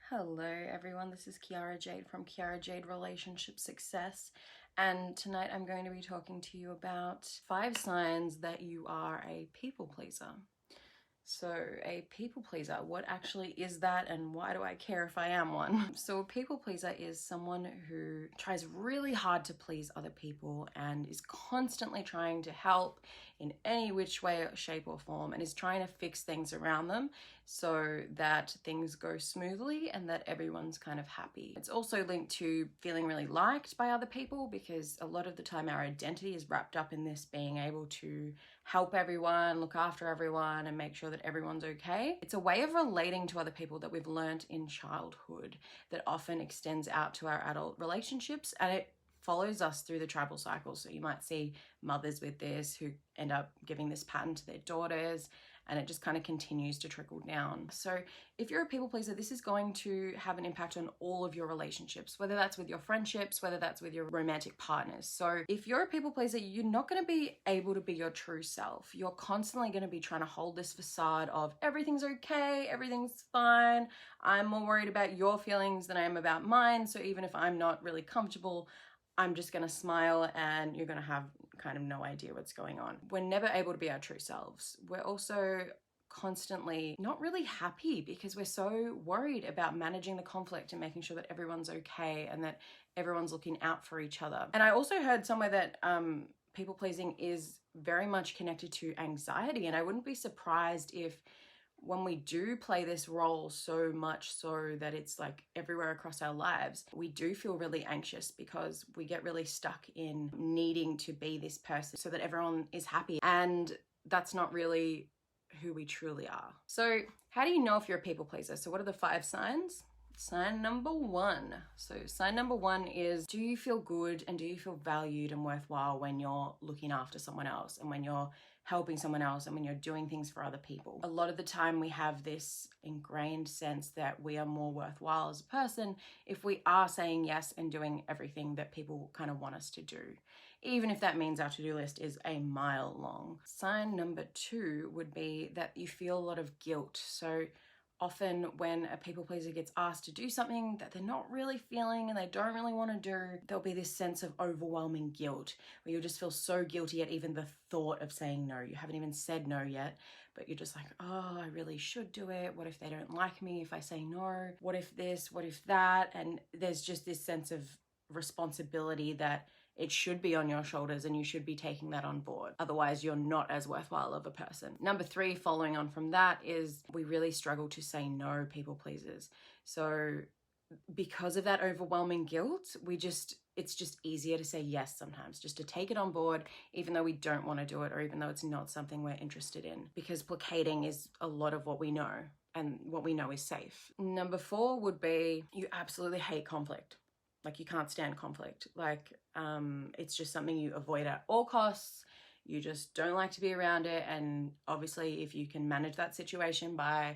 Hello everyone, this is Kiara Jade from Kiara Jade Relationship Success, and tonight I'm going to be talking to you about 5 signs that you are a people pleaser. So a people pleaser, what actually is that and why do I care if I am one? So a people pleaser is someone who tries really hard to please other people and is constantly trying to help in any which way, shape or form, and is trying to fix things around them so that things go smoothly and that everyone's kind of happy. It's also linked to feeling really liked by other people, because a lot of the time our identity is wrapped up in this being able to help everyone, look after everyone, and make sure that everyone's okay. It's a way of relating to other people that we've learnt in childhood that often extends out to our adult relationships, and it follows us through the tribal cycle. So you might see mothers with this who end up giving this pattern to their daughters, and it just kind of continues to trickle down. So if you're a people pleaser, this is going to have an impact on all of your relationships, whether that's with your friendships, whether that's with your romantic partners. So if you're a people pleaser, you're not going to be able to be your true self. You're constantly going to be trying to hold this facade of everything's okay, everything's fine. I'm more worried about your feelings than I am about mine. So even if I'm not really comfortable, I'm just going to smile and you're going to have kind of no idea what's going on. We're never able to be our true selves. We're also constantly not really happy because we're so worried about managing the conflict and making sure that everyone's okay and that everyone's looking out for each other. And I also heard somewhere that people pleasing is very much connected to anxiety, and I wouldn't be surprised if when we do play this role so much so that it's like everywhere across our lives, we do feel really anxious because we get really stuck in needing to be this person so that everyone is happy. And that's not really who we truly are. So how do you know if you're a people pleaser? So what are the 5 signs? Sign number 1. So sign number 1 is, do you feel good and do you feel valued and worthwhile when you're looking after someone else and when you're helping someone else and when you're doing things for other people? A lot of the time we have this ingrained sense that we are more worthwhile as a person if we are saying yes and doing everything that people kind of want us to do, even if that means our to-do list is a mile long. Sign number 2 would be that you feel a lot of guilt. So often when a people pleaser gets asked to do something that they're not really feeling and they don't really want to do, there'll be this sense of overwhelming guilt where you'll just feel so guilty at even the thought of saying no. You haven't even said no yet, but you're just like, oh, I really should do it. What if they don't like me if I say no? What if this? What if that? And there's just this sense of responsibility that it should be on your shoulders and you should be taking that on board. Otherwise, you're not as worthwhile of a person. Number 3, following on from that, is we really struggle to say no, people pleasers. So because of that overwhelming guilt, it's just easier to say yes sometimes, just to take it on board, even though we don't want to do it or even though it's not something we're interested in, because placating is a lot of what we know and what we know is safe. Number 4 would be you absolutely hate conflict. Like you can't stand conflict. Like it's just something you avoid at all costs. You just don't like to be around it. And obviously if you can manage that situation by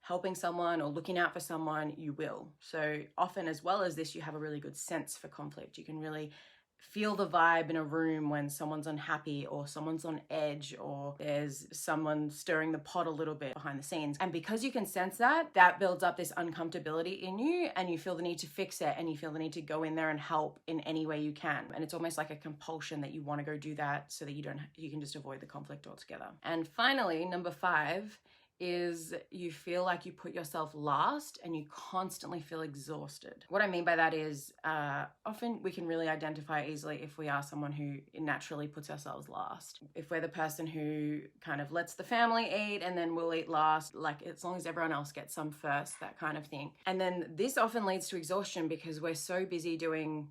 helping someone or looking out for someone, you will. So often, as well as this, you have a really good sense for conflict. You can really feel the vibe in a room when someone's unhappy or someone's on edge or there's someone stirring the pot a little bit behind the scenes. And because you can sense that, that builds up this uncomfortability in you and you feel the need to fix it and you feel the need to go in there and help in any way you can. And it's almost like a compulsion that you want to go do that so that you can just avoid the conflict altogether. And finally, number 5 is you feel like you put yourself last and you constantly feel exhausted. What I mean by that is often we can really identify easily if we are someone who naturally puts ourselves last. If we're the person who kind of lets the family eat and then we'll eat last, like as long as everyone else gets some first, that kind of thing. And then this often leads to exhaustion because we're so busy doing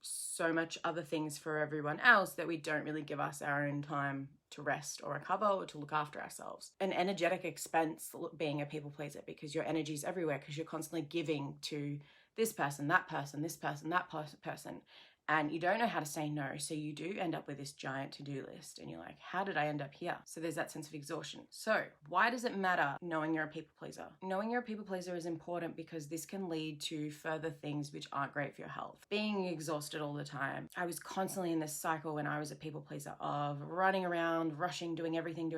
so much other things for everyone else that we don't really give us our own time to rest or recover or to look after ourselves. An energetic expense being a people pleaser, because your energy is everywhere because you're constantly giving to this person, that person, this person, that person. And you don't know how to say no. So you do end up with this giant to-do list and you're like, how did I end up here? So there's that sense of exhaustion. So why does it matter knowing you're a people pleaser? Knowing you're a people pleaser is important because this can lead to further things which aren't great for your health. Being exhausted all the time. I was constantly in this cycle when I was a people pleaser of running around, rushing, doing everything,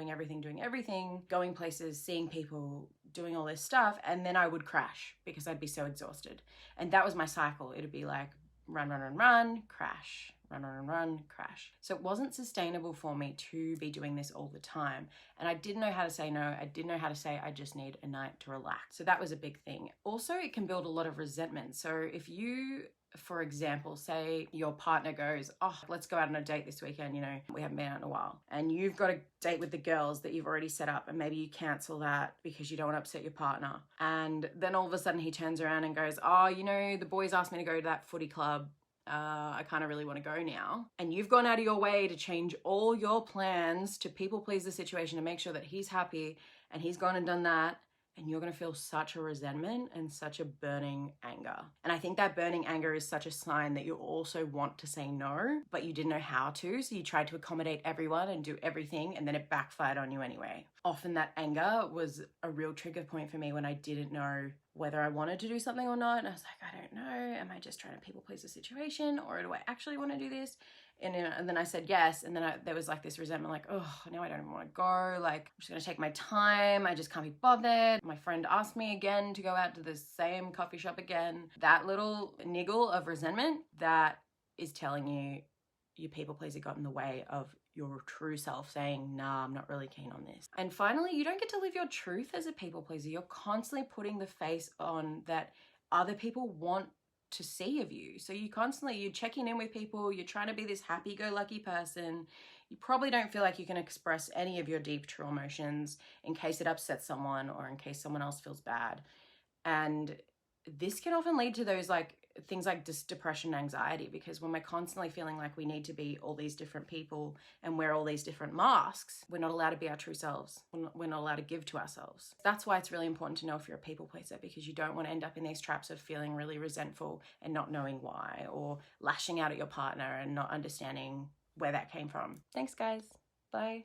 going places, seeing people, doing all this stuff, and then I would crash because I'd be so exhausted. And that was my cycle. It'd be like run, run, run, run, crash, run, run, run, run, crash. So it wasn't sustainable for me to be doing this all the time. And I didn't know how to say no. I didn't know how to say I just need a night to relax. So that was a big thing. Also, it can build a lot of resentment. So if you, for example, say your partner goes, oh, let's go out on a date this weekend, you know, we haven't been out in a while. And you've got a date with the girls that you've already set up, and maybe you cancel that because you don't want to upset your partner. And then all of a sudden he turns around and goes, oh, you know, the boys asked me to go to that footy club. I kind of really want to go now. And you've gone out of your way to change all your plans to people please the situation, to make sure that he's happy, and he's gone and done that. And you're going to feel such a resentment and such a burning anger. And I think that burning anger is such a sign that you also want to say no, but you didn't know how to. So you tried to accommodate everyone and do everything, and then it backfired on you anyway. Often that anger was a real trigger point for me when I didn't know whether I wanted to do something or not. And I was like, I don't know. Am I just trying to people please the situation, or do I actually want to do this? And then I said yes, and then there was like this resentment, like, oh, now I don't even want to go. Like, I'm just gonna take my time. I just can't be bothered. My friend asked me again to go out to the same coffee shop again. That little niggle of resentment, that is telling you your people pleaser got in the way of your true self saying, nah, I'm not really keen on this. And finally, you don't get to live your truth as a people pleaser. You're constantly putting the face on that other people want to see of you. So you're checking in with people, you're trying to be this happy-go-lucky person. You probably don't feel like you can express any of your deep, true emotions in case it upsets someone or in case someone else feels bad. And this can often lead to those things like depression, anxiety, because when we're constantly feeling like we need to be all these different people and wear all these different masks, we're not allowed to be our true selves. We're not allowed to give to ourselves. That's why it's really important to know if you're a people pleaser, because you don't want to end up in these traps of feeling really resentful and not knowing why, or lashing out at your partner and not understanding where that came from. Thanks, guys. Bye.